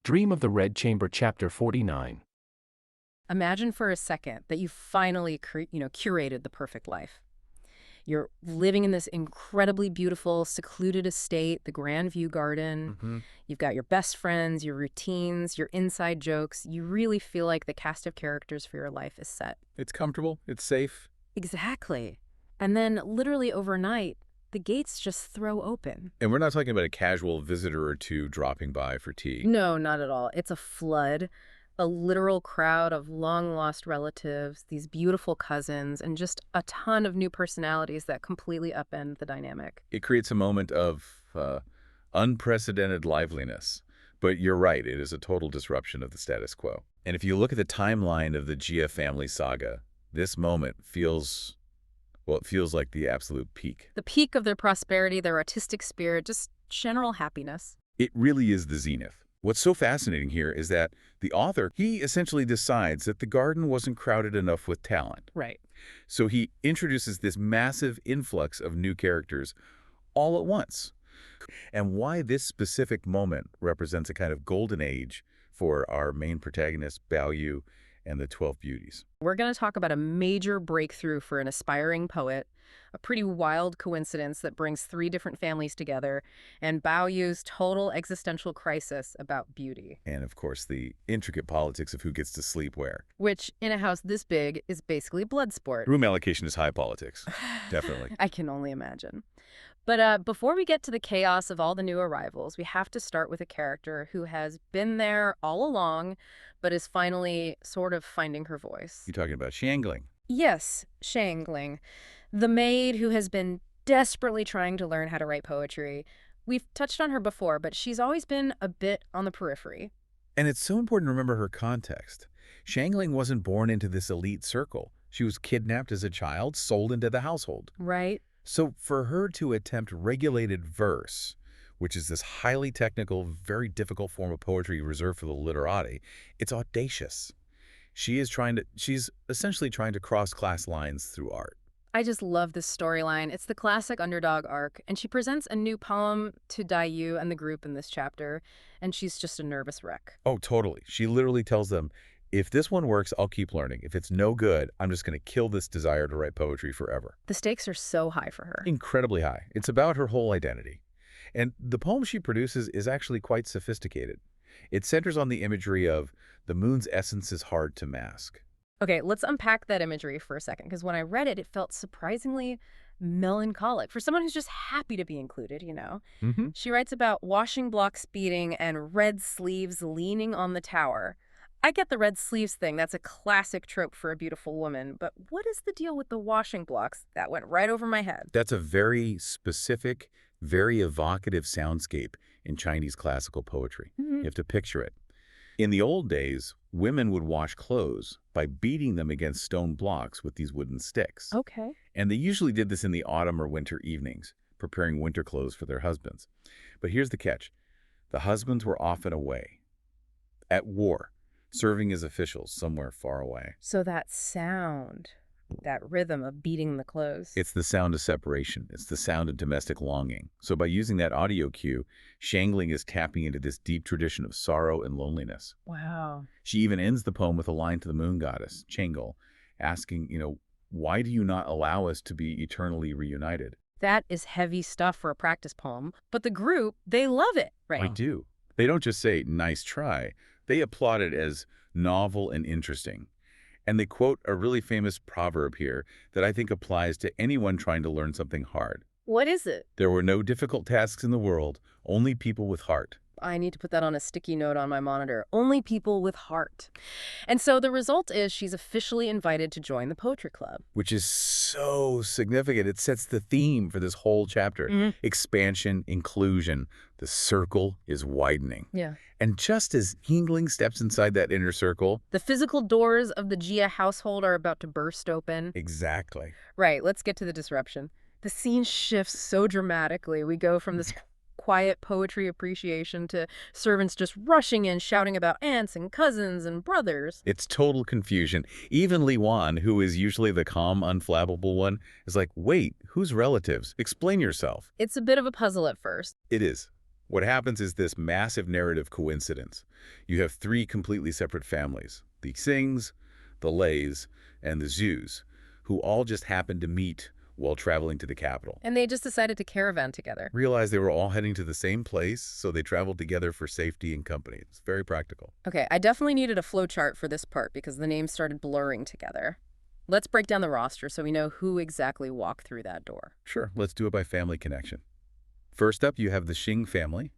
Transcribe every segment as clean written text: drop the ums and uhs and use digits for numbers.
Dream of the Red Chamber, Chapter 49. Imagine for a second that you finally curated the perfect life. You're living in this incredibly beautiful, secluded estate, the Grand View Garden. You've got your best friends, your routines, your inside jokes. You really feel like the cast of characters for your life is set. It's comfortable. It's safe. Exactly. And then literally overnight, the gates just throw open. And we're not talking about a casual visitor or two dropping by for tea. No, not at all. It's a flood, a literal crowd of long-lost relatives, these beautiful cousins, and just a ton of new personalities that completely upend the dynamic. It creates a moment of unprecedented liveliness. But you're right, it is a total disruption of the status quo. And if you look at the timeline of the Jia family saga, this moment feels, well, it feels like the absolute peak. The peak of their prosperity, their artistic spirit, just general happiness. It really is the zenith. What's so fascinating here is that the author, he essentially decides that the garden wasn't crowded enough with talent. Right. So he introduces this massive influx of new characters all at once. And why this specific moment represents a kind of golden age for our main protagonist, Bao Yu, and the 12 Beauties. We're going to talk about a major breakthrough for an aspiring poet, a pretty wild coincidence that brings three different families together, and Bao Yu's total existential crisis about beauty. And, of course, the intricate politics of who gets to sleep where. Which, in a house this big, is basically blood sport. Room allocation is high politics. Definitely. I can only imagine. But before we get to the chaos of all the new arrivals, we have to start with a character who has been there all along, but is finally sort of finding her voice. You're talking about Xiangling. Yes, Xiangling, the maid who has been desperately trying to learn how to write poetry. We've touched on her before, but she's always been a bit on the periphery. And it's so important to remember her context. Xiangling wasn't born into this elite circle. She was kidnapped as a child, sold into the household. Right. So for her to attempt regulated verse, which is this highly technical, very difficult form of poetry reserved for the literati, it's audacious. She's essentially trying to cross class lines through art. I just love this storyline. It's the classic underdog arc, and she presents a new poem to Dai Yu and the group in this chapter, and she's just a nervous wreck. Oh, totally. She literally tells them, if this one works, I'll keep learning. If it's no good, I'm just going to kill this desire to write poetry forever. The stakes are so high for her. Incredibly high. It's about her whole identity. And the poem she produces is actually quite sophisticated. It centers on the imagery of the moon's essence is hard to mask. Okay, let's unpack that imagery for a second, because when I read it, it felt surprisingly melancholic for someone who's just happy to be included, you know. She writes about washing blocks beating and red sleeves leaning on the tower. I get the red sleeves thing. That's a classic trope for a beautiful woman. But what is the deal with the washing blocks? That went right over my head. That's a very specific, very evocative soundscape in Chinese classical poetry. You have to picture it. In the old days, women would wash clothes by beating them against stone blocks with these wooden sticks. Okay. And they usually did this in the autumn or winter evenings, preparing winter clothes for their husbands. But here's the catch. The husbands were often away, at war, serving as officials somewhere far away. So that sound, that rhythm of beating the clothes. It's the sound of separation. It's the sound of domestic longing. So by using that audio cue, Xiangling is tapping into this deep tradition of sorrow and loneliness. Wow. She even ends the poem with a line to the moon goddess, Chang'e, asking, why do you not allow us to be eternally reunited? That is heavy stuff for a practice poem. But the group, they love it, right? They do. They don't just say, nice try. They applaud it as novel and interesting. And they quote a really famous proverb here that I think applies to anyone trying to learn something hard. What is it? There were no difficult tasks in the world, only people with heart. I need to put that on a sticky note on my monitor. Only people with heart. And so the result is she's officially invited to join the poetry club. Which is so significant. It sets the theme for this whole chapter. Expansion, inclusion. The circle is widening. Yeah. And just as Xiangling steps inside that inner circle... the physical doors of the Jia household are about to burst open. Exactly. Right, let's get to the disruption. The scene shifts so dramatically. We go from this quiet poetry appreciation to servants just rushing in, shouting about aunts and cousins and brothers. It's total confusion. Even Li Wan, who is usually the calm, unflappable one, is like, wait, whose relatives? Explain yourself. It's a bit of a puzzle at first. It is. What happens is this massive narrative coincidence. You have three completely separate families, the Xings, the Leis, and the Zhus, who all just happened to meet while traveling to the capital. And they just decided to caravan together. Realized they were all heading to the same place, so they traveled together for safety and company. It's very practical. Okay, I definitely needed a flowchart for this part because the names started blurring together. Let's break down the roster so we know who exactly walked through that door. Sure, let's do it by family connection. First up, you have the Xing family.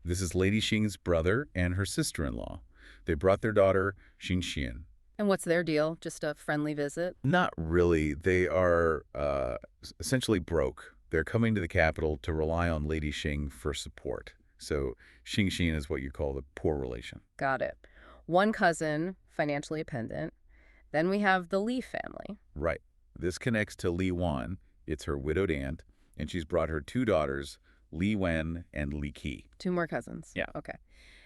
This is Lady Xing's brother and her sister-in-law. They brought their daughter, Xingxian. And what's their deal? Just a friendly visit? Not really. They are essentially broke. They're coming to the capital to rely on Lady Xing for support. So Xingxian is what you call the poor relation. Got it. One cousin, financially dependent. Then we have the Li family. Right. This connects to Li Wan. It's her widowed aunt, and she's brought her two daughters, Li Wen and Li Qi. Two more cousins. Yeah. Okay.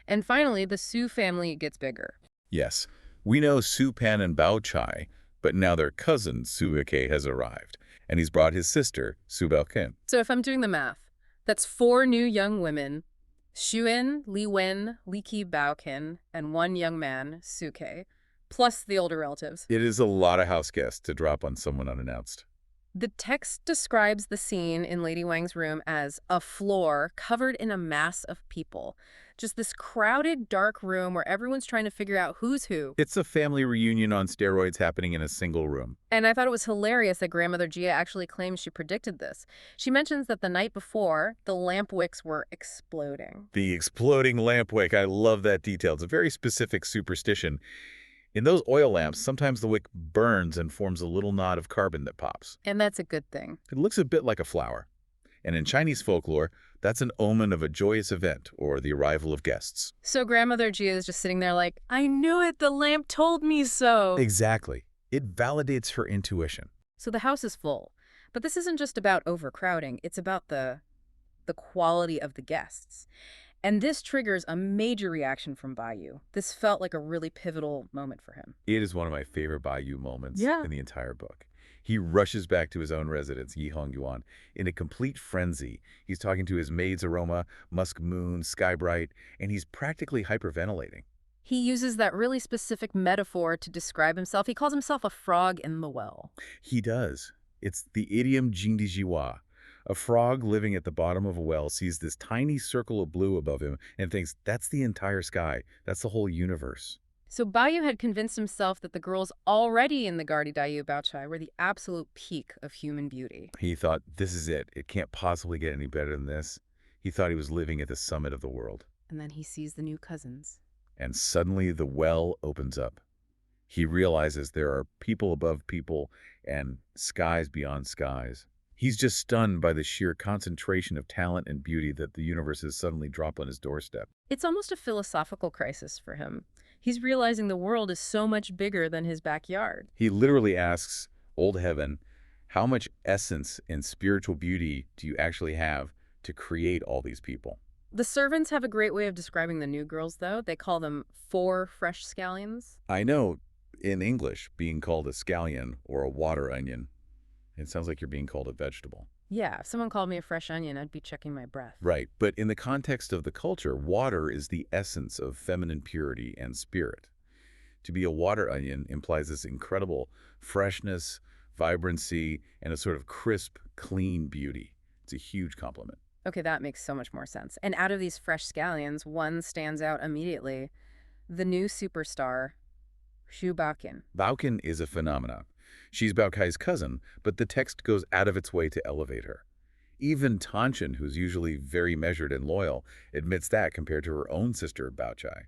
And finally, the Su family gets bigger. Yes. We know Su Pan and Bao Chai, but now their cousin, Su Yike, has arrived, and he's brought his sister, Su Baoqin. So if I'm doing the math, that's 4 new young women, Xuan, Li Wen, Li Qi Baoqin, and 1 young man, Su Ke, plus the older relatives. It is a lot of house guests to drop on someone unannounced. The text describes the scene in Lady Wang's room as a floor covered in a mass of people. Just this crowded, dark room where everyone's trying to figure out who's who. It's a family reunion on steroids happening in a single room. And I thought it was hilarious that Grandmother Jia actually claims she predicted this. She mentions that the night before, the lamp wicks were exploding. The exploding lamp wick, I love that detail. It's a very specific superstition. In those oil lamps, sometimes the wick burns and forms a little knot of carbon that pops. And that's a good thing. It looks a bit like a flower. And in Chinese folklore, that's an omen of a joyous event or the arrival of guests. So Grandmother Jia is just sitting there like, I knew it, the lamp told me so. Exactly. It validates her intuition. So the house is full. But this isn't just about overcrowding. It's about the quality of the guests. And this triggers a major reaction from Bayou. This felt like a really pivotal moment for him. It is one of my favorite Bayou moments Yeah. in the entire book. He rushes back to his own residence, Yihong Yuan, in a complete frenzy. He's talking to his maids Aroma, Musk Moon, Skybright, and he's practically hyperventilating. He uses that really specific metaphor to describe himself. He calls himself a frog in the well. He does. It's the idiom Jingdijiwa. A frog living at the bottom of a well sees this tiny circle of blue above him and thinks, that's the entire sky. That's the whole universe. So Bayou had convinced himself that the girls already in the Gardi Dayu Baochai were the absolute peak of human beauty. He thought, this is it. It can't possibly get any better than this. He thought he was living at the summit of the world. And then he sees the new cousins. And suddenly the well opens up. He realizes there are people above people and skies beyond skies. He's just stunned by the sheer concentration of talent and beauty that the universe has suddenly dropped on his doorstep. It's almost a philosophical crisis for him. He's realizing the world is so much bigger than his backyard. He literally asks Old Heaven, how much essence and spiritual beauty do you actually have to create all these people? The servants have a great way of describing the new girls, though. They call them 4 fresh scallions. I know in English, being called a scallion or a water onion, it sounds like you're being called a vegetable. Yeah, if someone called me a fresh onion, I'd be checking my breath. Right, but in the context of the culture, water is the essence of feminine purity and spirit. To be a water onion implies this incredible freshness, vibrancy, and a sort of crisp, clean beauty. It's a huge compliment. Okay, that makes so much more sense. And out of these fresh scallions, one stands out immediately. The new superstar, Xu Baoqin. Baoqin is a phenomenon. She's Bao Kai's cousin, but the text goes out of its way to elevate her. Even Tanshin, who's usually very measured and loyal, admits that compared to her own sister, Bao Chai.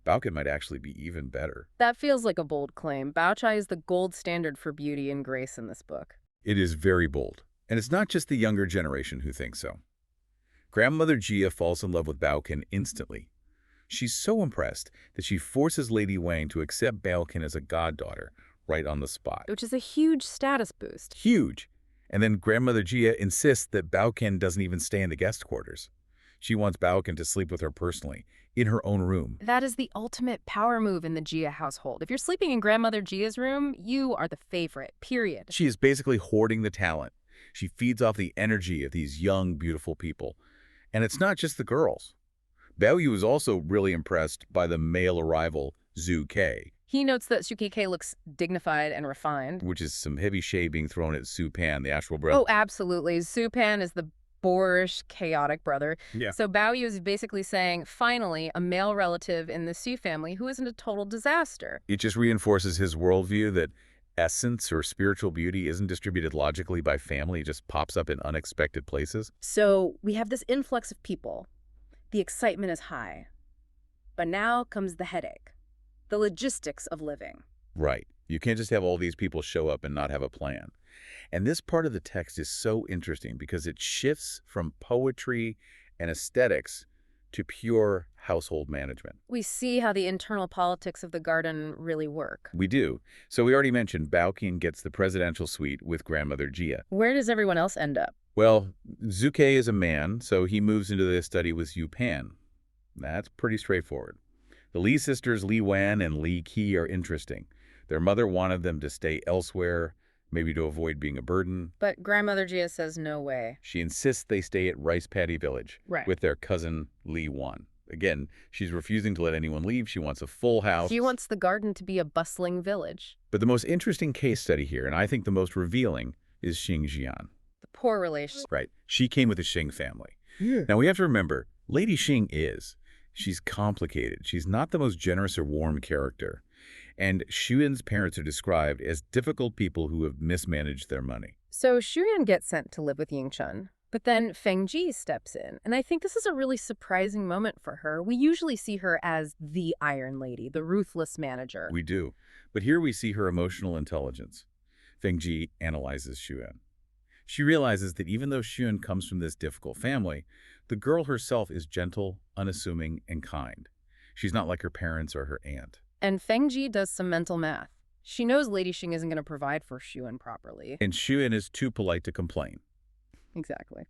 Baoqin might actually be even better. That feels like a bold claim. Baochai is the gold standard for beauty and grace in this book. It is very bold, and it's not just the younger generation who thinks so. Grandmother Jia falls in love with Baoqin instantly. She's so impressed that she forces Lady Wang to accept Baoqin as a goddaughter, right on the spot. Which is a huge status boost. Huge. And then Grandmother Jia insists that Baoqin doesn't even stay in the guest quarters. She wants Baoqin to sleep with her personally, in her own room. That is the ultimate power move in the Jia household. If you're sleeping in Grandmother Jia's room, you are the favorite, period. She is basically hoarding the talent. She feeds off the energy of these young, beautiful people. And it's not just the girls. Bao Yu is also really impressed by the male arrival, Zhu Ke, He notes that Sukike looks dignified and refined. which is some heavy shade being thrown at Su Pan, the actual brother. Oh, absolutely. Supan is the boorish, chaotic brother. Yeah. So Bao Yu is basically saying, finally, a male relative in the Su family who isn't a total disaster. It just reinforces his worldview that essence or spiritual beauty isn't distributed logically by family. It just pops up in unexpected places. So we have this influx of people. The excitement is high. But now comes the headache. The logistics of living. Right. You can't just have all these people show up and not have a plan. And this part of the text is so interesting because it shifts from poetry and aesthetics to pure household management. We see how the internal politics of the garden really work. We do. So we already mentioned Baoqin gets the presidential suite with grandmother Jia. Where does everyone else end up? Well, Zuke is a man, so he moves into the study with Yu Pan. That's pretty straightforward. The Li sisters, Li Wan and Li Qi, are interesting. Their mother wanted them to stay elsewhere, maybe to avoid being a burden. But Grandmother Jia says no way. She insists they stay at Rice Paddy Village Right. with their cousin Li Wan. Again, she's refusing to let anyone leave. She wants a full house. She wants the garden to be a bustling village. But the most interesting case study here, and I think the most revealing, is Xing Jian. The poor relation. Right. She came with the Xing family. Now, we have to remember, Lady Xing she's complicated. She's not the most generous or warm character. And Xuyin's parents are described as difficult people who have mismanaged their money. So Shuyan gets sent to live with Yingchen. But then Feng Ji steps in, and I think this is a really surprising moment for her. We usually see her as the Iron Lady, the ruthless manager. We do. But here we see her emotional intelligence. Feng Ji analyzes Xuan. She realizes that even though Xuan comes from this difficult family, the girl herself is gentle, unassuming, and kind. She's not like her parents or her aunt. And Feng Ji does some mental math. She knows Lady Xing isn't going to provide for Xuan properly. And Xuan is too polite to complain. Exactly.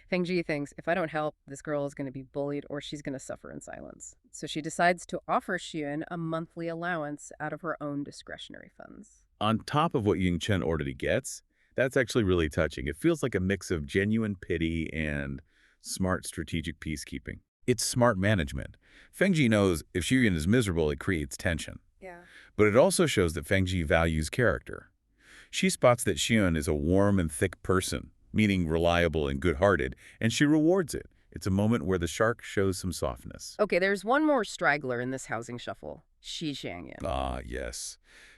Feng Ji thinks, if I don't help, this girl is going to be bullied or she's going to suffer in silence. So she decides to offer Xuan a monthly allowance out of her own discretionary funds. On top of what Ying Chen already gets, that's actually really touching. It feels like a mix of genuine pity and smart strategic peacekeeping. It's smart management. Feng Ji knows if Xuan is miserable, it creates tension. Yeah. But it also shows that Feng Ji values character. She spots that Xuan is a warm and thick person, meaning reliable and good-hearted, and she rewards it. It's a moment where the shark shows some softness. Okay, there's one more straggler in this housing shuffle, Shi Xiangyan. Ah, yes.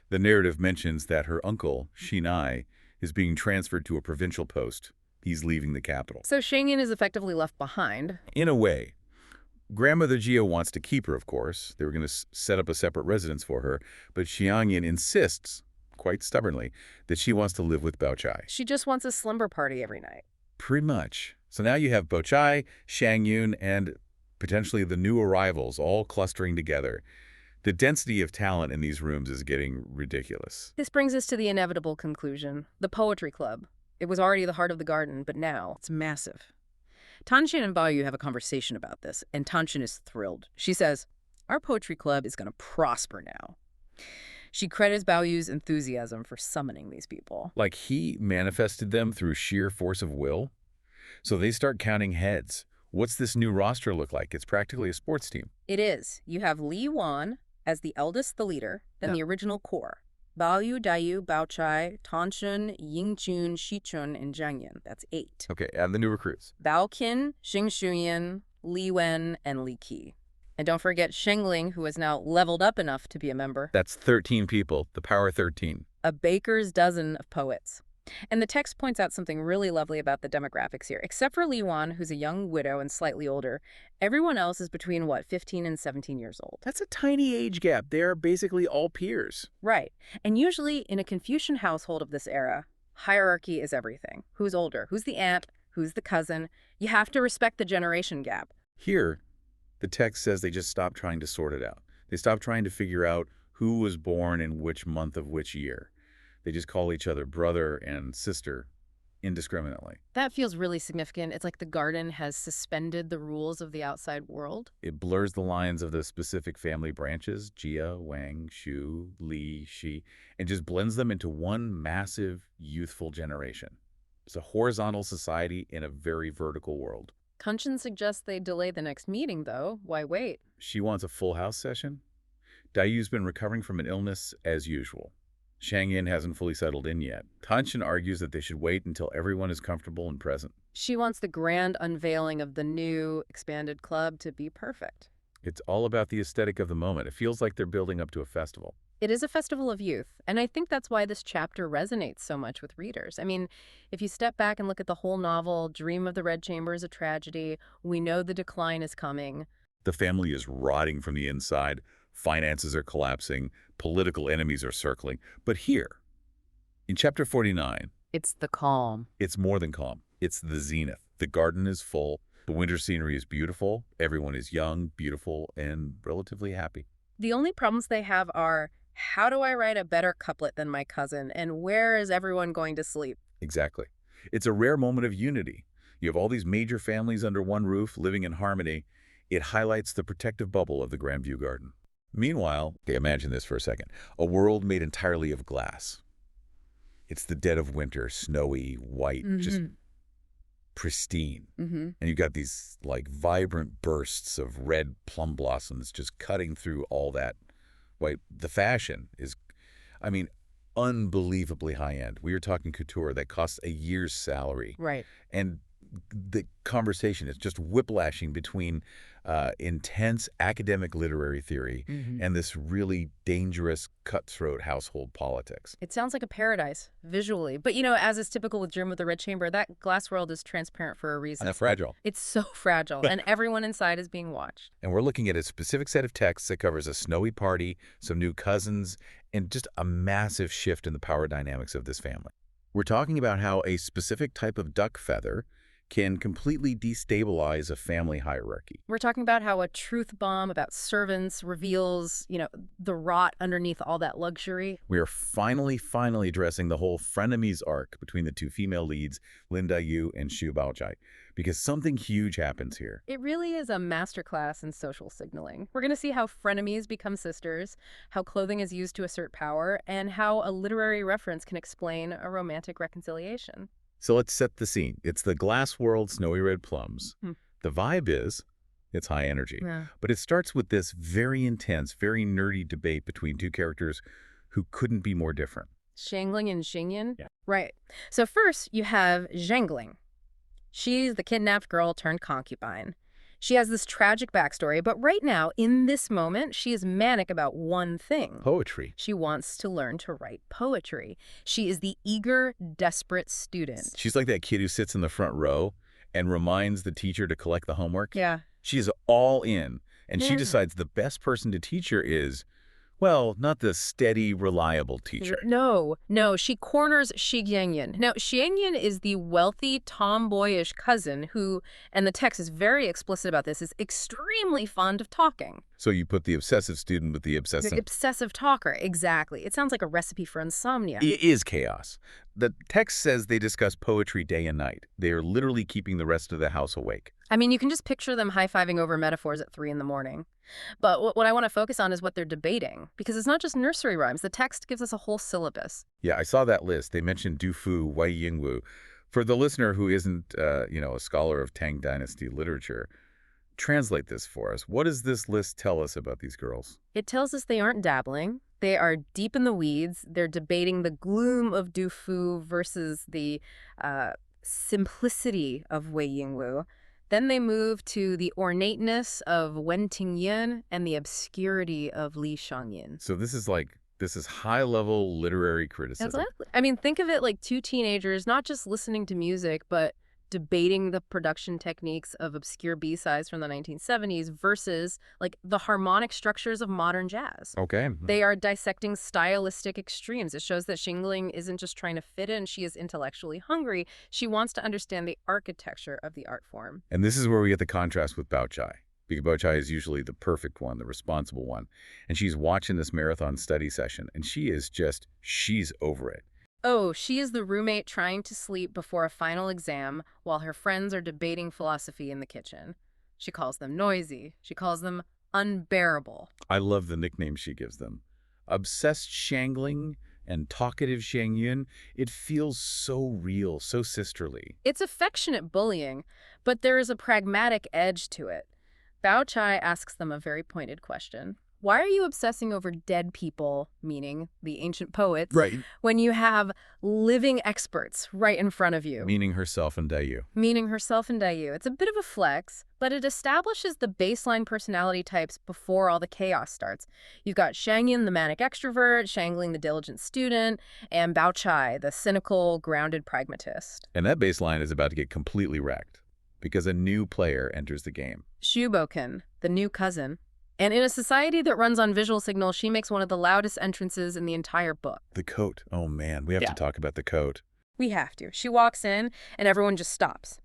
The narrative mentions that her uncle, Xinai, is being transferred to a provincial post. He's leaving the capital. So Xiangyan is effectively left behind. In a way. Grandmother Jia wants to keep her, of course. They were going to set up a separate residence for her, but Xiangyan insists, quite stubbornly, that she wants to live with Bao Chai. She just wants a slumber party every night. Pretty much. So now you have Bao Chai, Shang Yun, and potentially the new arrivals all clustering together. The density of talent in these rooms is getting ridiculous. This brings us to the inevitable conclusion, the poetry club. It was already the heart of the garden, but now it's massive. Tanshin and Bao Yu have a conversation about this, and Tanshin is thrilled. She says, our poetry club is going to prosper now. She credits Bao Yu's enthusiasm for summoning these people. Like he manifested them through sheer force of will? So they start counting heads. What's this new roster look like? It's practically a sports team. It is. You have Li Wan as the eldest, the leader, then the original core. Bao Yu, Dai Bao Chai, Tanshin, Yingchun, Shichun, and Zhang Yan. That's 8. Okay, and the new recruits. Bao Qin, Xing Shuyan, Li Wen, and Li Qi. And don't forget Shengling, who has now leveled up enough to be a member. That's 13 people, the power 13. A baker's dozen of poets. And the text points out something really lovely about the demographics here. Except for Li Wan, who's a young widow and slightly older, everyone else is between, 15 and 17 years old. That's a tiny age gap. They're basically all peers. Right. And usually in a Confucian household of this era, hierarchy is everything. Who's older? Who's the aunt? Who's the cousin? You have to respect the generation gap. Here, the text says they just stopped trying to sort it out. They stopped trying to figure out who was born in which month of which year. They just call each other brother and sister indiscriminately. That feels really significant. It's like the garden has suspended the rules of the outside world. It blurs the lines of the specific family branches, Jia, Wang, Shu, Li, Shi, and just blends them into one massive, youthful generation. It's a horizontal society in a very vertical world. Kunshin suggests they delay the next meeting, though. Why wait? She wants a full house session? Dayu's been recovering from an illness as usual. Shang Yin hasn't fully settled in yet. Tanshin argues that they should wait until everyone is comfortable and present. She wants the grand unveiling of the new, expanded club to be perfect. It's all about the aesthetic of the moment. It feels like they're building up to a festival. It is a festival of youth, and I think that's why this chapter resonates so much with readers. I mean, if you step back and look at the whole novel, Dream of the Red Chamber is a tragedy. We know the decline is coming. The family is rotting from the inside. Finances are collapsing. Political enemies are circling. But here, in chapter 49, It's the calm. it's more than calm. It's the zenith. The garden is full. The winter scenery is beautiful. Everyone is young, beautiful, and relatively happy. The only problems they have are, how do I write a better couplet than my cousin, and where is everyone going to sleep? Exactly. It's a rare moment of unity. You have all these major families under one roof living in harmony. It highlights the protective bubble of the Grandview Garden. Meanwhile, okay, imagine this for a second, a world made entirely of glass. It's the dead of winter, snowy, white, just pristine. And you've got these like vibrant bursts of red plum blossoms just cutting through all that white. The fashion is, I mean, unbelievably high-end. We are talking couture that costs a year's salary. Right. And the conversation is just whiplashing between intense academic literary theory and this really dangerous, cutthroat household politics. It sounds like a paradise, visually. But, you know, as is typical with Dream of the Red Chamber, that glass world is transparent for a reason. And fragile. It's so fragile, and everyone inside is being watched. And we're looking at a specific set of texts that covers a snowy party, some new cousins, and just a massive shift in the power dynamics of this family. We're talking about how a specific type of duck feather can completely destabilize a family hierarchy. We're talking about how a truth bomb about servants reveals, you know, the rot underneath all that luxury. We are finally addressing the whole frenemies arc between the two female leads, Lin Da-yu and Xu Baojai, because something huge happens here. It really is a masterclass in social signaling. We're going to see how frenemies become sisters, how clothing is used to assert power, and how a literary reference can explain a romantic reconciliation. So let's set the scene. It's the glass world, snowy red plums. The vibe is, it's high energy. Yeah. But it starts with this very intense, very nerdy debate between two characters who couldn't be more different. Shangling and Xingyan? Yeah. Right. So first, you have Zhengling. She's the kidnapped girl turned concubine. She has this tragic backstory, but right now, in this moment, she is manic about one thing. Poetry. She wants to learn to write poetry. She is the eager, desperate student. She's like that kid who sits in the front row and reminds the teacher to collect the homework. Yeah. She is all in, and she Yeah. decides the best person to teach her is, well, not the steady, reliable teacher. No, she corners Shi Jianyan. Now, Xianyan is the wealthy, tomboyish cousin who, and the text is very explicit about this, is extremely fond of talking. So you put the obsessive student with the obsessive. The obsessive talker, exactly. It sounds like a recipe for insomnia. It is chaos. The text says they discuss poetry day and night. They are literally keeping the rest of the house awake. I mean, you can just picture them high-fiving over metaphors at 3 a.m. But what I want to focus on is what they're debating, because it's not just nursery rhymes. The text gives us a whole syllabus. Yeah, I saw that list. They mentioned Du Fu, Wei Yingwu. For the listener who isn't, a scholar of Tang Dynasty literature, translate this for us. What does this list tell us about these girls? It tells us they aren't dabbling. They are deep in the weeds. They're debating the gloom of Du Fu versus the simplicity of Wei Yingwu. Then they move to the ornateness of Wen Tingyan and the obscurity of Li Shangyin. So this is high-level literary criticism. Exactly. I mean, think of it like two teenagers, not just listening to music, but debating the production techniques of obscure B-sides from the 1970s versus like the harmonic structures of modern jazz. Okay. They are dissecting stylistic extremes. It shows that Xingling isn't just trying to fit in, she is intellectually hungry. She wants to understand the architecture of the art form. And this is where we get the contrast with Baochai. Because Baochai is usually the perfect one, the responsible one. And she's watching this marathon study session, and she's over it. Oh, she is the roommate trying to sleep before a final exam while her friends are debating philosophy in the kitchen. She calls them noisy. She calls them unbearable. I love the nickname she gives them. Obsessed Shangling and talkative Xiang Yun, it feels so real, so sisterly. It's affectionate bullying, but there is a pragmatic edge to it. Bao Chai asks them a very pointed question. Why are you obsessing over dead people, meaning the ancient poets, Right. when you have living experts right in front of you? Meaning herself and Dayu. Meaning herself and Dayu. It's a bit of a flex, but it establishes the baseline personality types before all the chaos starts. You've got Xiang Yun, the manic extrovert, Shangling, the diligent student, and Bao Chai, the cynical, grounded pragmatist. And that baseline is about to get completely wrecked because a new player enters the game. Xu Boken, the new cousin. And in a society that runs on visual signal, she makes one of the loudest entrances in the entire book. The coat. Oh, man. We have to talk about the coat. We have to. She walks in, and everyone just stops.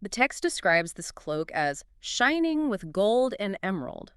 The text describes this cloak as shining with gold and emerald.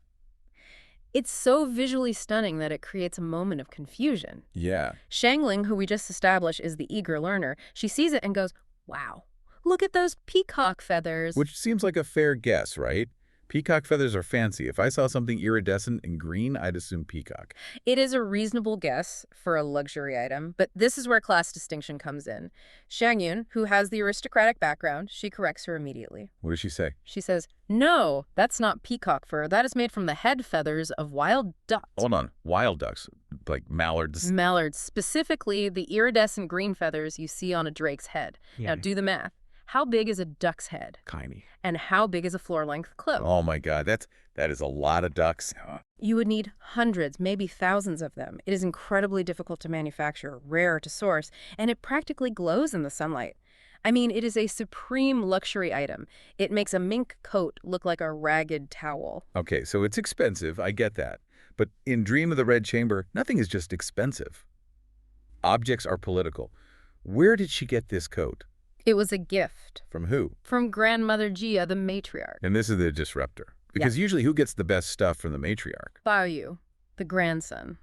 It's so visually stunning that it creates a moment of confusion. Yeah. Shangling, who we just established is the eager learner, she sees it and goes, wow, look at those peacock feathers. Which seems like a fair guess, right? Peacock feathers are fancy. If I saw something iridescent and green, I'd assume peacock. It is a reasonable guess for a luxury item, but this is where class distinction comes in. Xiang Yun, who has the aristocratic background, she corrects her immediately. What does she say? She says, no, that's not peacock fur. That is made from the head feathers of wild ducks. Hold on. Wild ducks, like mallards. Mallards, specifically the iridescent green feathers you see on a drake's head. Yeah. Now do the math. How big is a duck's head? Tiny. And how big is a floor-length cloak? Oh my God, that is a lot of ducks. You would need hundreds, maybe thousands of them. It is incredibly difficult to manufacture, rare to source, and it practically glows in the sunlight. I mean, it is a supreme luxury item. It makes a mink coat look like a ragged towel. Okay, so it's expensive, I get that. But in Dream of the Red Chamber, nothing is just expensive. Objects are political. Where did she get this coat? It was a gift. From who? From Grandmother Jia, the matriarch. And this is the disruptor. Because usually who gets the best stuff from the matriarch? Bao Yu, the grandson,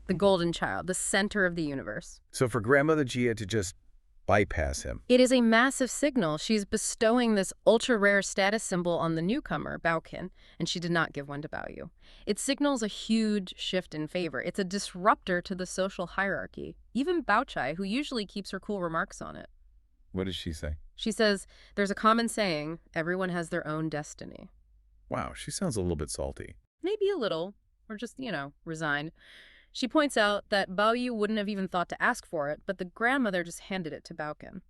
the golden child, the center of the universe. So for Grandmother Jia to just bypass him. It is a massive signal. She's bestowing this ultra-rare status symbol on the newcomer, Baoqin, and she did not give one to Bao Yu. It signals a huge shift in favor. It's a disruptor to the social hierarchy. Even Bao Chai, who usually keeps her cool remarks on it. What does she say? She says, there's a common saying, everyone has their own destiny. Wow, she sounds a little bit salty. Maybe a little, or just, resigned. She points out that Bao Yu wouldn't have even thought to ask for it, but the grandmother just handed it to Baoqin.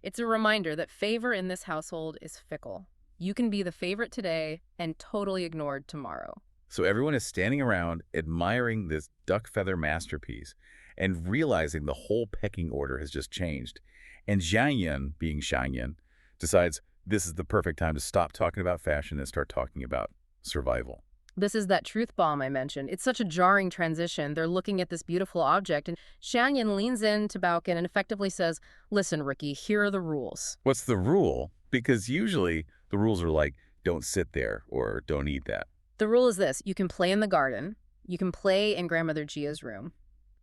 It's a reminder that favor in this household is fickle. You can be the favorite today and totally ignored tomorrow. So everyone is standing around admiring this duck feather masterpiece and realizing the whole pecking order has just changed. And Xiang Yun, being Xiang Yun, decides this is the perfect time to stop talking about fashion and start talking about survival. This is that truth bomb I mentioned. It's such a jarring transition. They're looking at this beautiful object, and Xiang Yun leans in to Baoqin and effectively says, listen, Ricky, here are the rules. What's the rule? Because usually the rules are like, don't sit there or don't eat that. The rule is this. You can play in the garden. You can play in Grandmother Jia's room.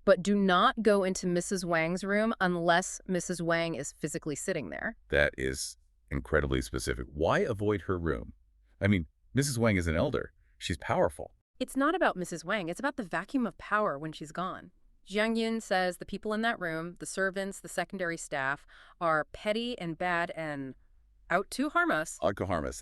But do not go into Mrs. Wang's room unless Mrs. Wang is physically sitting there. That is incredibly specific. Why avoid her room? I mean, Mrs. Wang is an elder. She's powerful. It's not about Mrs. Wang. It's about the vacuum of power when she's gone. Xiang Yun says the people in that room, the servants, the secondary staff, are petty and bad and out to harm us. Out to harm us.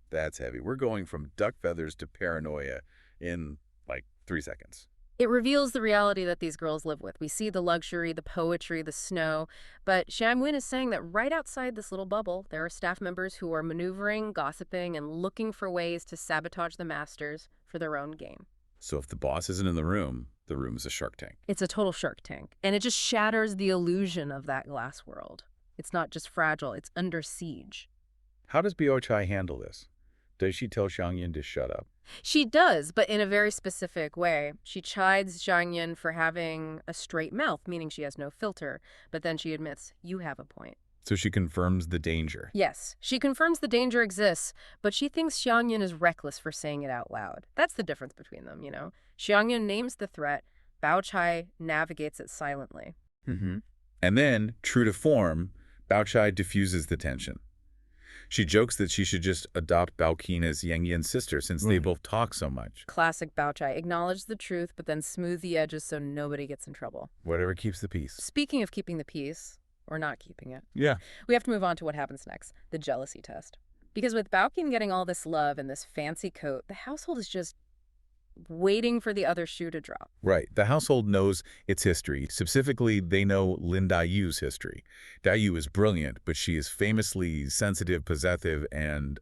That's heavy. We're going from duck feathers to paranoia in like 3 seconds. It reveals the reality that these girls live with. We see the luxury, the poetry, the snow, but Xiang Yun is saying that right outside this little bubble, there are staff members who are maneuvering, gossiping, and looking for ways to sabotage the masters for their own gain. So if the boss isn't in the room is a Shark Tank. It's a total Shark Tank, and it just shatters the illusion of that glass world. It's not just fragile, it's under siege. How does Bao Chai handle this? Does she tell Xiang Yun to shut up? She does, but in a very specific way. She chides Xiang Yun for having a straight mouth, meaning she has no filter, but then she admits, you have a point. So she confirms the danger. Yes, she confirms the danger exists, but she thinks Xiang Yun is reckless for saying it out loud. That's the difference between them, Xiang Yun names the threat, Bao Chai navigates it silently. And then, true to form, Bao Chai diffuses the tension. She jokes that she should just adopt Baoqin as Yang Yin's sister since they both talk so much. Classic Bao Chai. Acknowledge the truth, but then smooth the edges so nobody gets in trouble. Whatever keeps the peace. Speaking of keeping the peace, or not keeping it, Yeah. we have to move on to what happens next, the jealousy test. Because with Baoqin getting all this love and this fancy coat, the household is just waiting for the other shoe to drop. Right. The household knows its history. Specifically, they know Lin Dayu's history. Dayu is brilliant, but she is famously sensitive, possessive, and,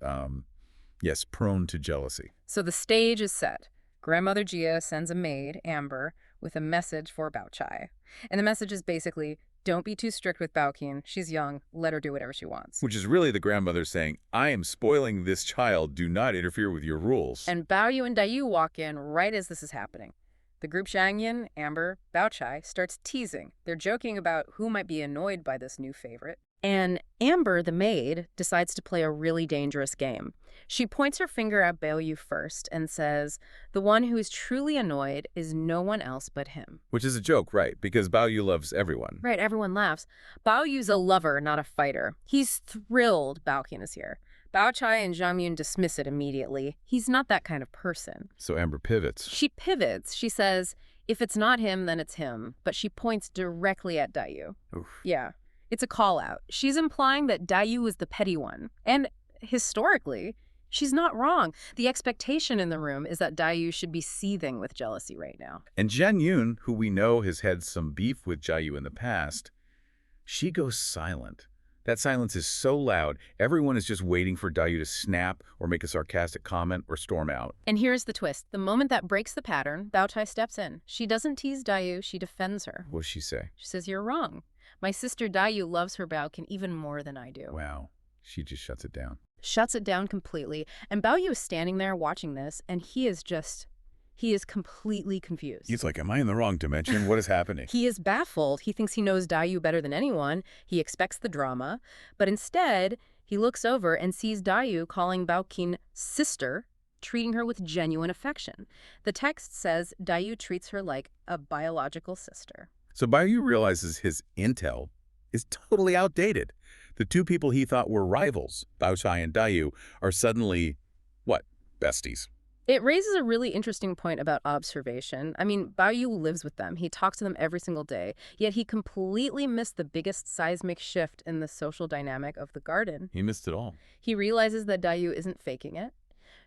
yes, prone to jealousy. So the stage is set. Grandmother Jia sends a maid, Amber, with a message for Bao Chai. And the message is basically, don't be too strict with Baoqin. She's young. Let her do whatever she wants. Which is really the grandmother saying, I am spoiling this child. Do not interfere with your rules. And Bao Yu and Dayu walk in right as this is happening. The group Xiangyan, Amber, Bao Chai starts teasing. They're joking about who might be annoyed by this new favorite. And Amber, the maid, decides to play a really dangerous game. She points her finger at Bao Yu first and says, the one who is truly annoyed is no one else but him. Which is a joke, right? Because Bao Yu loves everyone. Right, everyone laughs. Bao Yu's a lover, not a fighter. He's thrilled Baoqin is here. Bao Chai and Zhang Yun dismiss it immediately. He's not that kind of person. So Amber pivots. She pivots. She says, if it's not him, then it's him. But she points directly at Dayu. Oof. Yeah, it's a call-out. She's implying that Dayu is the petty one. And historically, she's not wrong. The expectation in the room is that Dayu should be seething with jealousy right now. And Zhang Yun, who we know has had some beef with Jiayu in the past, she goes silent. That silence is so loud, everyone is just waiting for Dayu to snap or make a sarcastic comment or storm out. And here's the twist. The moment that breaks the pattern, Bao Chai steps in. She doesn't tease Dayu, she defends her. What does she say? She says, you're wrong. My sister Dayu loves her Baoqin even more than I do. Wow. She just shuts it down. Shuts it down completely. And Bao Yu is standing there watching this, and he is completely confused. He's like, am I in the wrong dimension? What is happening? He is baffled. He thinks he knows Dayu better than anyone. He expects the drama. But instead, he looks over and sees Dayu calling Baoqin sister, treating her with genuine affection. The text says Dayu treats her like a biological sister. So Bao Yu realizes his intel is totally outdated. The two people he thought were rivals, Bao Chai and Dayu, are suddenly, what, besties? It raises a really interesting point about observation. I mean, Bao Yu lives with them. He talks to them every single day. Yet he completely missed the biggest seismic shift in the social dynamic of the garden. He missed it all. He realizes that Dayu isn't faking it.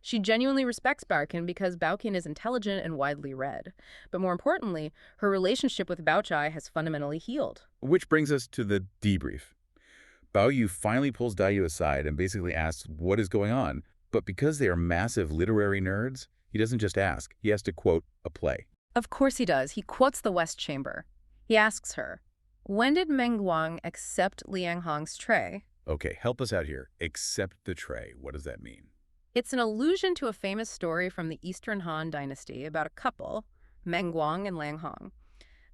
She genuinely respects Baoqin because Baoqin is intelligent and widely read. But more importantly, her relationship with Bao Chai has fundamentally healed. Which brings us to the debrief. Bao Yu finally pulls Dayu aside and basically asks what is going on. But because they are massive literary nerds, he doesn't just ask. He has to quote a play. Of course he does. He quotes the West Chamber. He asks her, when did Meng Guang accept Liang Hong's tray? Okay, help us out here. Accept the tray. What does that mean? It's an allusion to a famous story from the Eastern Han Dynasty about a couple, Meng Guang and Liang Hong.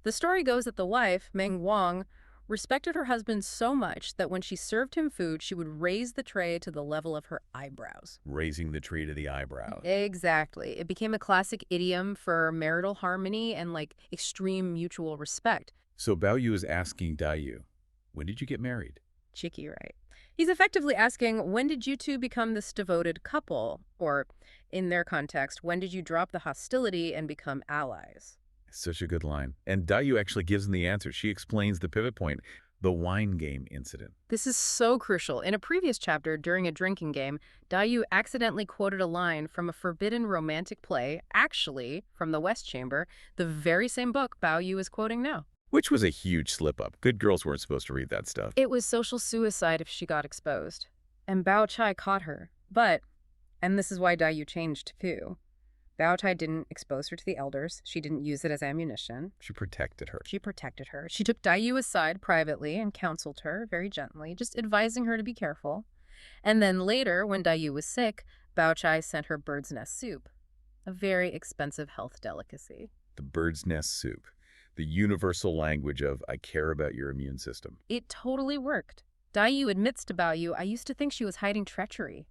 The story goes that the wife, Meng Guang, respected her husband so much that when she served him food, she would raise the tray to the level of her eyebrows. Raising the tray to the eyebrows. Exactly. It became a classic idiom for marital harmony and, extreme mutual respect. So Bao Yu is asking Dayu, when did you get married? Cheeky, right? He's effectively asking, when did you two become this devoted couple? Or, in their context, when did you drop the hostility and become allies? Such a good line. And Dayu actually gives him the answer. She explains the pivot point, the wine game incident. This is so crucial. In a previous chapter, during a drinking game, Dayu accidentally quoted a line from a forbidden romantic play, actually from the West Chamber, the very same book Bao Yu is quoting now. Which was a huge slip-up. Good girls weren't supposed to read that stuff. It was social suicide if she got exposed. And Bao Chai caught her. But, and this is why Dayu changed too, Bao Chai didn't expose her to the elders. She didn't use it as ammunition. She protected her. She protected her. She took Dayu aside privately and counseled her very gently, just advising her to be careful. And then later, when Dayu was sick, Bao Chai sent her bird's nest soup, a very expensive health delicacy. The bird's nest soup. The universal language of, I care about your immune system. It totally worked. Dayu admits to Bao Yu, I used to think she was hiding treachery.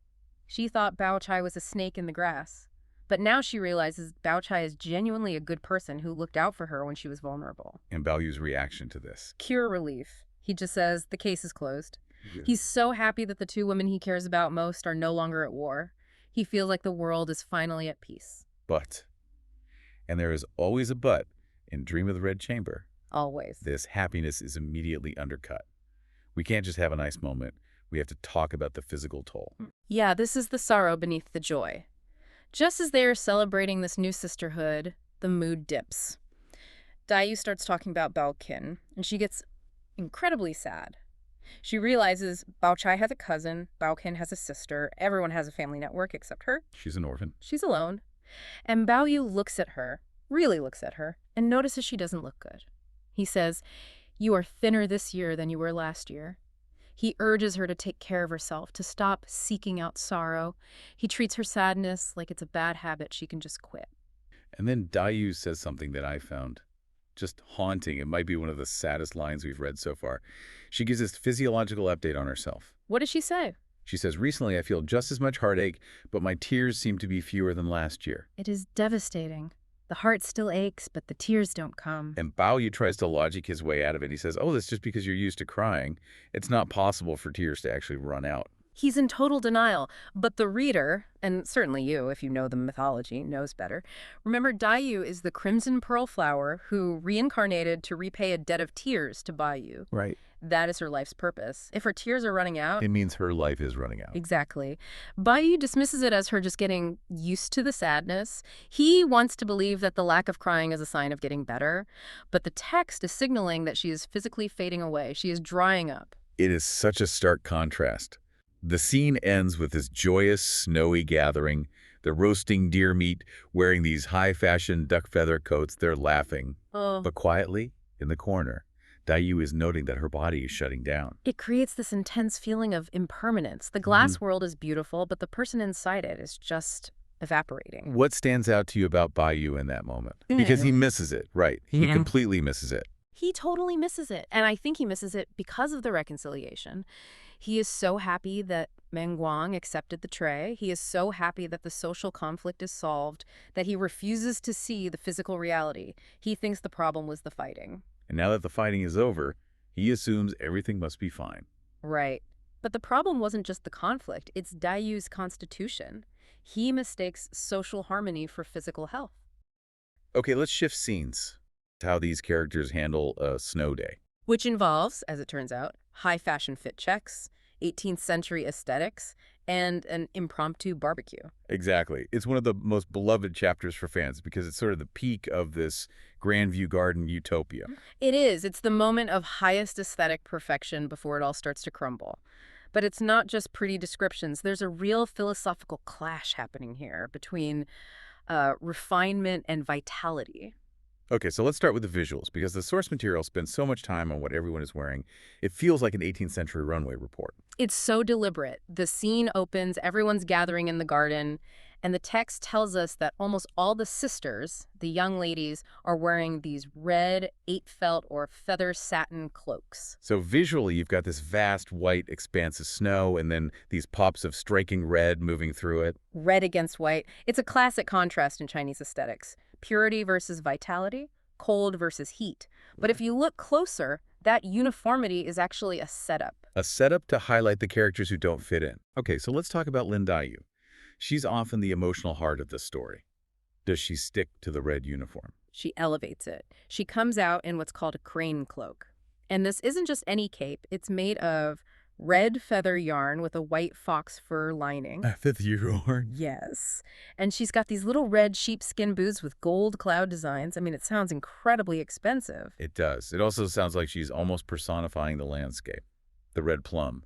She thought Bao Chai was a snake in the grass. But now she realizes Bao Chai is genuinely a good person who looked out for her when she was vulnerable. And Bao Yu's reaction to this. Pure relief. He just says, the case is closed. He's so happy that the two women he cares about most are no longer at war. He feels like the world is finally at peace. But, and there is always a but, in Dream of the Red Chamber, Always. this happiness is immediately undercut. We can't just have a nice moment. We have to talk about the physical toll. Yeah, this is the sorrow beneath the joy. Just as they are celebrating this new sisterhood, the mood dips. Dayu starts talking about Bao Qin, and she gets incredibly sad. She realizes Bao Chai has a cousin, Bao Qin has a sister, everyone has a family network except her. She's an orphan. She's alone. And Bao Yu looks at her, really looks at her, and notices she doesn't look good. He says, "You are thinner this year than you were last year." He urges her to take care of herself, to stop seeking out sorrow. He treats her sadness like it's a bad habit she can just quit. And then Dayu says something that I found just haunting. It might be one of the saddest lines we've read so far. She gives this physiological update on herself. What does she say? She says, "Recently I feel just as much heartache, but my tears seem to be fewer than last year." It is devastating. The heart still aches, but the tears don't come. And Bao Yu tries to logic his way out of it. He says, "Oh, that's just because you're used to crying. It's not possible for tears to actually run out." He's in total denial, but the reader, and certainly you, if you know the mythology, knows better. Remember, Dayu is the crimson pearl flower who reincarnated to repay a debt of tears to Bayu. Right. That is her life's purpose. If her tears are running out... It means her life is running out. Exactly. Bayu dismisses it as her just getting used to the sadness. He wants to believe that the lack of crying is a sign of getting better, but the text is signaling that she is physically fading away. She is drying up. It is such a stark contrast. The scene ends with this joyous, snowy gathering. They're roasting deer meat, wearing these high-fashion duck feather coats. They're laughing. Oh. But quietly, in the corner, Dayu is noting that her body is shutting down. It creates this intense feeling of impermanence. The glass world is beautiful, but the person inside it is just evaporating. What stands out to you about Bayu in that moment? Because he misses it, right? He completely misses it. He totally misses it, and I think he misses it because of the reconciliation. He is so happy that Meng Guang accepted the tray. He is so happy that the social conflict is solved, that he refuses to see the physical reality. He thinks the problem was the fighting. And now that the fighting is over, he assumes everything must be fine. Right. But the problem wasn't just the conflict, it's Dayu's constitution. He mistakes social harmony for physical health. Okay, let's shift scenes to how these characters handle a snow day. Which involves, as it turns out, high fashion fit checks, 18th century aesthetics, and an impromptu barbecue. Exactly. It's one of the most beloved chapters for fans because it's sort of the peak of this Grandview Garden utopia. It is. It's the moment of highest aesthetic perfection before it all starts to crumble. But it's not just pretty descriptions. There's a real philosophical clash happening here between refinement and vitality. Okay, so let's start with the visuals, because the source material spends so much time on what everyone is wearing, it feels like an 18th century runway report. It's so deliberate. The scene opens, everyone's gathering in the garden, and the text tells us that almost all the sisters, the young ladies, are wearing these red 8-felt or feather satin cloaks. So visually, you've got this vast white expanse of snow, and then these pops of striking red moving through it. Red against white. It's a classic contrast in Chinese aesthetics. Purity versus vitality, cold versus heat. But if you look closer, that uniformity is actually a setup. A setup to highlight the characters who don't fit in. Okay, so let's talk about Lin Dayu. She's often the emotional heart of the story. Does she stick to the red uniform? She elevates it. She comes out in what's called a crane cloak. And this isn't just any cape. It's made of red feather yarn with a white fox fur lining. Feather yarn? Yes. And she's got these little red sheepskin boots with gold cloud designs. I mean, it sounds incredibly expensive. It does. It also sounds like she's almost personifying the landscape. The red plum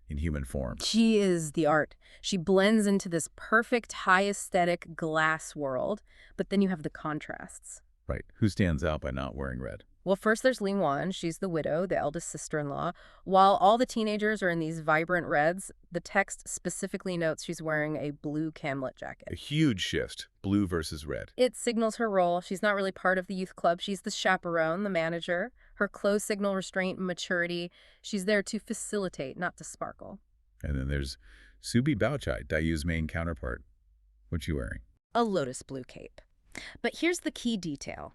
in human form. She is the art. She blends into this perfect, high aesthetic glass world, but then you have the contrasts. Right. Who stands out by not wearing red? Well, first there's Li Wan. She's the widow, the eldest sister-in-law. While all the teenagers are in these vibrant reds, the text specifically notes she's wearing a blue camlet jacket. A huge shift, blue versus red. It signals her role. She's not really part of the youth club. She's the chaperone, the manager. Her clothes signal restraint and maturity. She's there to facilitate, not to sparkle. And then there's Subi Baochai, Dayu's main counterpart. What's she wearing? A lotus blue cape. But here's the key detail.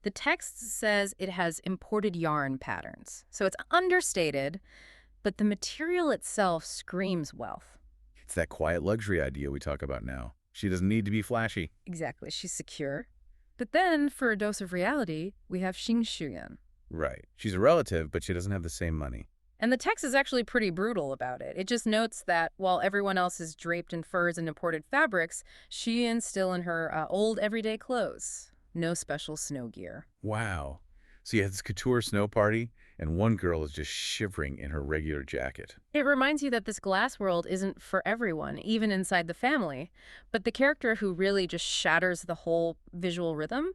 The text says it has imported yarn patterns. So it's understated, but the material itself screams wealth. It's that quiet luxury idea we talk about now. She doesn't need to be flashy. Exactly, she's secure. But then, for a dose of reality, we have Xing Shuyan. Right. She's a relative, but she doesn't have the same money. And the text is actually pretty brutal about it. It just notes that while everyone else is draped in furs and imported fabrics, Shuyan's still in her old everyday clothes. No special snow gear. Wow. So you have this couture snow party, and one girl is just shivering in her regular jacket. It reminds you that this glass world isn't for everyone, even inside the family. But the character who really just shatters the whole visual rhythm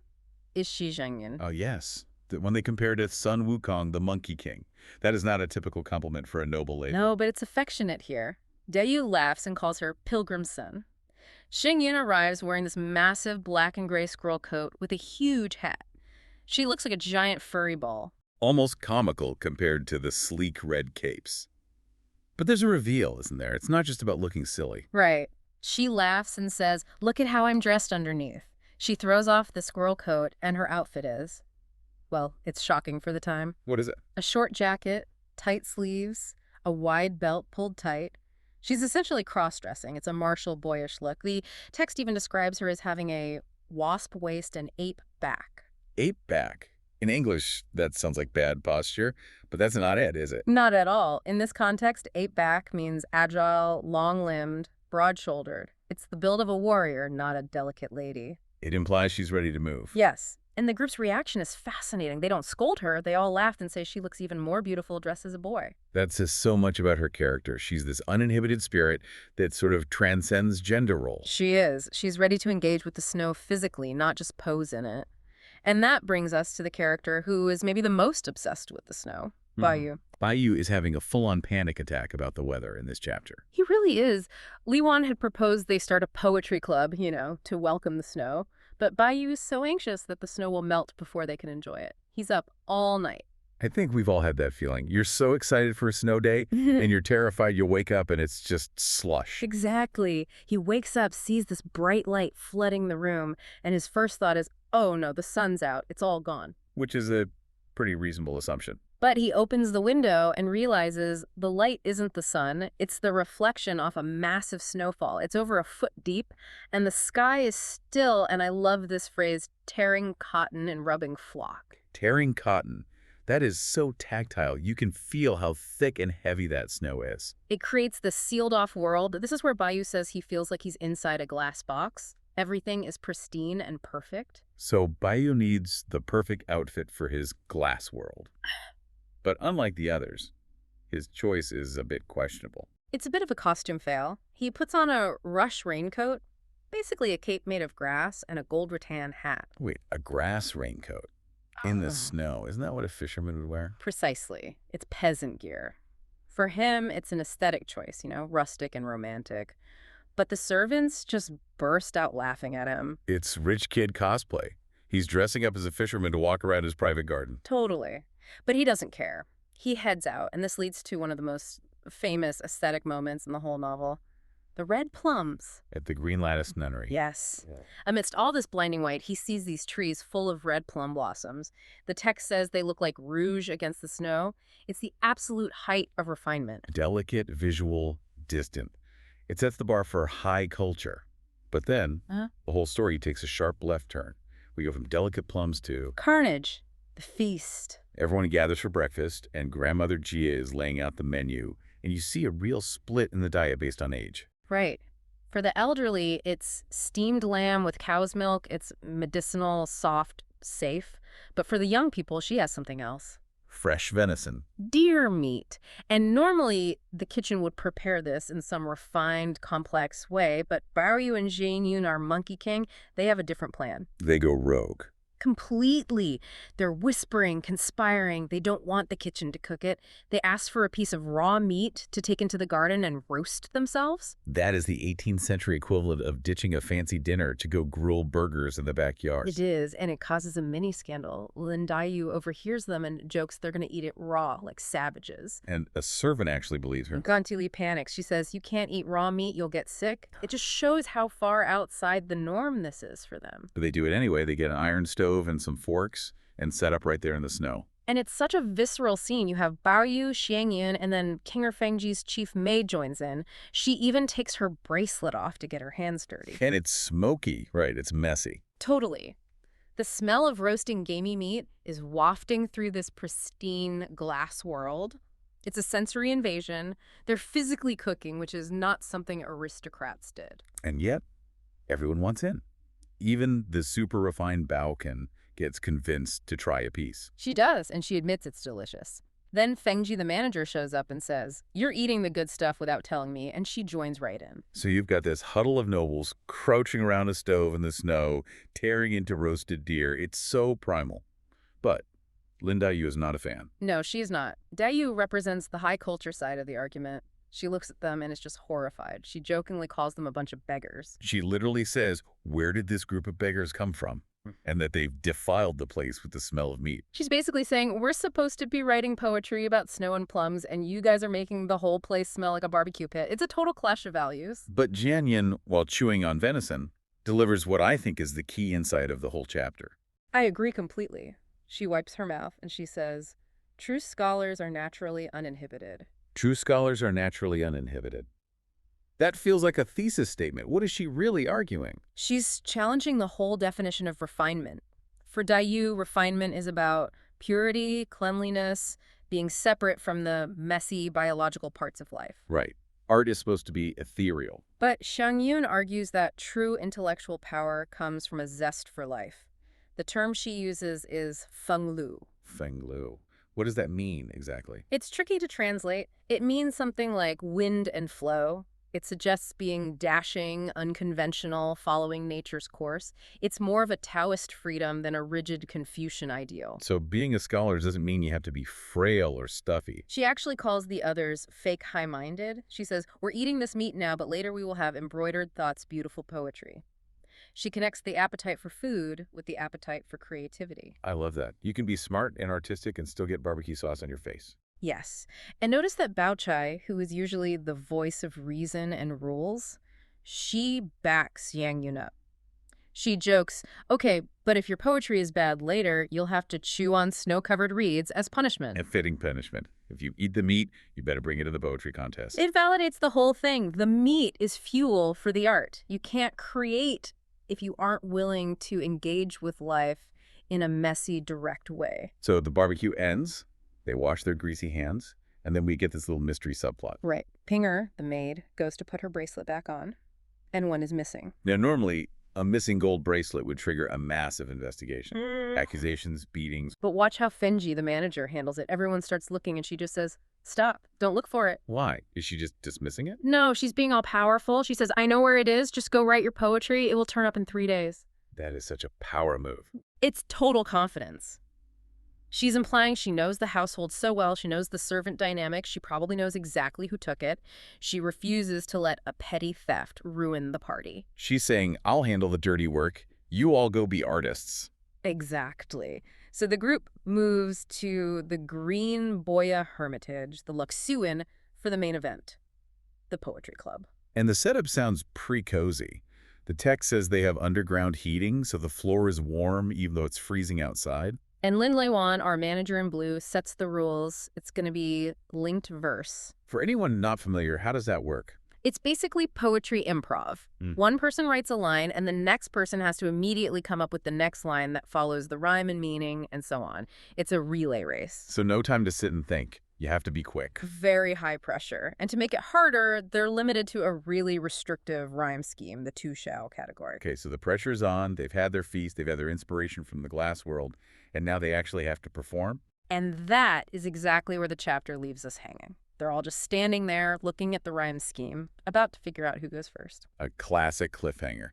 is Shi Zhengyan. Oh, yes. When they compare to Sun Wukong, the Monkey King. That is not a typical compliment for a noble lady. No, but it's affectionate here. Dayu laughs and calls her Pilgrim's Son. Xingyan arrives wearing this massive black and gray squirrel coat with a huge hat. She looks like a giant furry ball. Almost comical compared to the sleek red capes. But there's a reveal, isn't there? It's not just about looking silly. Right. She laughs and says, "Look at how I'm dressed underneath." She throws off the squirrel coat, and her outfit is, well, it's shocking for the time. What is it? A short jacket, tight sleeves, a wide belt pulled tight. She's essentially cross-dressing. It's a martial, boyish look. The text even describes her as having a wasp waist and ape back. Ape back. In English, that sounds like bad posture, but that's not it, is it? Not at all. In this context, ape back means agile, long-limbed, broad-shouldered. It's the build of a warrior, not a delicate lady. It implies she's ready to move. Yes. And the group's reaction is fascinating. They don't scold her. They all laugh and say she looks even more beautiful dressed as a boy. That says so much about her character. She's this uninhibited spirit that sort of transcends gender roles. She is. She's ready to engage with the snow physically, not just pose in it. And that brings us to the character who is maybe the most obsessed with the snow, Bayu. Bayu is having a full-on panic attack about the weather in this chapter. He really is. Li Wan had proposed they start a poetry club, to welcome the snow. But Bayu is so anxious that the snow will melt before they can enjoy it. He's up all night. I think we've all had that feeling. You're so excited for a snow day, and you're terrified you'll wake up and it's just slush. Exactly. He wakes up, sees this bright light flooding the room, and his first thought is, oh no, the sun's out. It's all gone. Which is a pretty reasonable assumption. But he opens the window and realizes the light isn't the sun. It's the reflection off a massive snowfall. It's over a foot deep, and the sky is still, and I love this phrase, tearing cotton and rubbing flock. Tearing cotton. That is so tactile. You can feel how thick and heavy that snow is. It creates this sealed-off world. This is where Bayu says he feels like he's inside a glass box. Everything is pristine and perfect. So Bayu needs the perfect outfit for his glass world. But unlike the others, his choice is a bit questionable. It's a bit of a costume fail. He puts on a rush raincoat, basically a cape made of grass, and a gold rattan hat. Wait, a grass raincoat? In the snow. Isn't that what a fisherman would wear? Precisely. It's peasant gear. For him, it's an aesthetic choice, rustic and romantic. But the servants just burst out laughing at him. It's rich kid cosplay. He's dressing up as a fisherman to walk around his private garden. Totally. But he doesn't care. He heads out, and this leads to one of the most famous aesthetic moments in the whole novel. The red plums. At the Green Lattice Nunnery. Yes. Yeah. Amidst all this blinding white, he sees these trees full of red plum blossoms. The text says they look like rouge against the snow. It's the absolute height of refinement. Delicate, visual, distant. It sets the bar for high culture. But then, the whole story takes a sharp left turn. We go from delicate plums to... carnage. The feast. Everyone gathers for breakfast, and Grandmother Jia is laying out the menu, and you see a real split in the diet based on age. Right. For the elderly, it's steamed lamb with cow's milk. It's medicinal, soft, safe. But for the young people, she has something else. Fresh venison. Deer meat. And normally, the kitchen would prepare this in some refined, complex way, but Baoyu and Jane Yun, our Monkey King, they have a different plan. They go rogue. Completely. They're whispering, conspiring. They don't want the kitchen to cook it. They ask for a piece of raw meat to take into the garden and roast themselves. That is the 18th century equivalent of ditching a fancy dinner to go gruel burgers in the backyard. It is, and it causes a mini scandal. Lin Dayu overhears them and jokes they're going to eat it raw, like savages. And a servant actually believes her. Ganti Li panics. She says, you can't eat raw meat, you'll get sick. It just shows how far outside the norm this is for them. But they do it anyway. They get an iron stove and some forks and set up right there in the snow. And it's such a visceral scene. You have Bao Yu, Xiang Yun, and then King Fengji's chief maid joins in. She even takes her bracelet off to get her hands dirty. And it's smoky, right? It's messy. Totally. The smell of roasting gamey meat is wafting through this pristine glass world. It's a sensory invasion. They're physically cooking, which is not something aristocrats did. And yet, everyone wants in. Even the super refined Baoken gets convinced to try a piece. She does, and she admits it's delicious. Then Fengji, the manager, shows up and says, "You're eating the good stuff without telling me," and she joins right in. So you've got this huddle of nobles crouching around a stove in the snow, tearing into roasted deer. It's so primal. But Lin Daiyu is not a fan. No, she's not. Daiyu represents the high culture side of the argument. She looks at them and is just horrified. She jokingly calls them a bunch of beggars. She literally says, where did this group of beggars come from? And that they've defiled the place with the smell of meat. She's basically saying, we're supposed to be writing poetry about snow and plums, and you guys are making the whole place smell like a barbecue pit. It's a total clash of values. But Jian Yin, while chewing on venison, delivers what I think is the key insight of the whole chapter. I agree completely. She wipes her mouth and she says, true scholars are naturally uninhibited. True scholars are naturally uninhibited. That feels like a thesis statement. What is she really arguing? She's challenging the whole definition of refinement. For Daiyu, refinement is about purity, cleanliness, being separate from the messy biological parts of life. Right. Art is supposed to be ethereal. But Xiang Yun argues that true intellectual power comes from a zest for life. The term she uses is feng lu. Feng Lu. What does that mean exactly? It's tricky to translate. It means something like wind and flow. It suggests being dashing, unconventional, following nature's course. It's more of a Taoist freedom than a rigid Confucian ideal. So being a scholar doesn't mean you have to be frail or stuffy. She actually calls the others fake high-minded. She says, we're eating this meat now, but later we will have embroidered thoughts, beautiful poetry. She connects the appetite for food with the appetite for creativity. I love that. You can be smart and artistic and still get barbecue sauce on your face. Yes. And notice that Bao Chai, who is usually the voice of reason and rules, she backs Yang Yun up. She jokes, okay, but if your poetry is bad later, you'll have to chew on snow-covered reeds as punishment. A fitting punishment. If you eat the meat, you better bring it to the poetry contest. It validates the whole thing. The meat is fuel for the art. You can't create if you aren't willing to engage with life in a messy, direct way. So the barbecue ends. They wash their greasy hands, and then we get this little mystery subplot. Right. Pinger, the maid, goes to put her bracelet back on, and one is missing. Now, normally, a missing gold bracelet would trigger a massive investigation. Accusations, beatings. But watch how Fengji, the manager, handles it. Everyone starts looking, and she just says, stop. Don't look for it. Why? Is she just dismissing it? No, she's being all powerful. She says, I know where it is. Just go write your poetry. It will turn up in 3 days. That is such a power move. It's total confidence. She's implying she knows the household so well. She knows the servant dynamic. She probably knows exactly who took it. She refuses to let a petty theft ruin the party. She's saying, I'll handle the dirty work. You all go be artists. Exactly. So the group moves to the Green Boya Hermitage, the Luxuan, for the main event, the Poetry Club. And the setup sounds pre-cozy. The text says they have underground heating, so the floor is warm even though it's freezing outside. And Lin Leiwan, our manager in blue, sets the rules. It's going to be linked verse. For anyone not familiar, how does that work? It's basically poetry improv. One person writes a line, and the next person has to immediately come up with the next line that follows the rhyme and meaning, and so on. It's a relay race. So no time to sit and think. You have to be quick. Very high pressure. And to make it harder, they're limited to a really restrictive rhyme scheme, the tu shao category. Okay, so the pressure's on. They've had their feast. They've had their inspiration from the glass world. And now they actually have to perform? And that is exactly where the chapter leaves us hanging. They're all just standing there, looking at the rhyme scheme, about to figure out who goes first. A classic cliffhanger.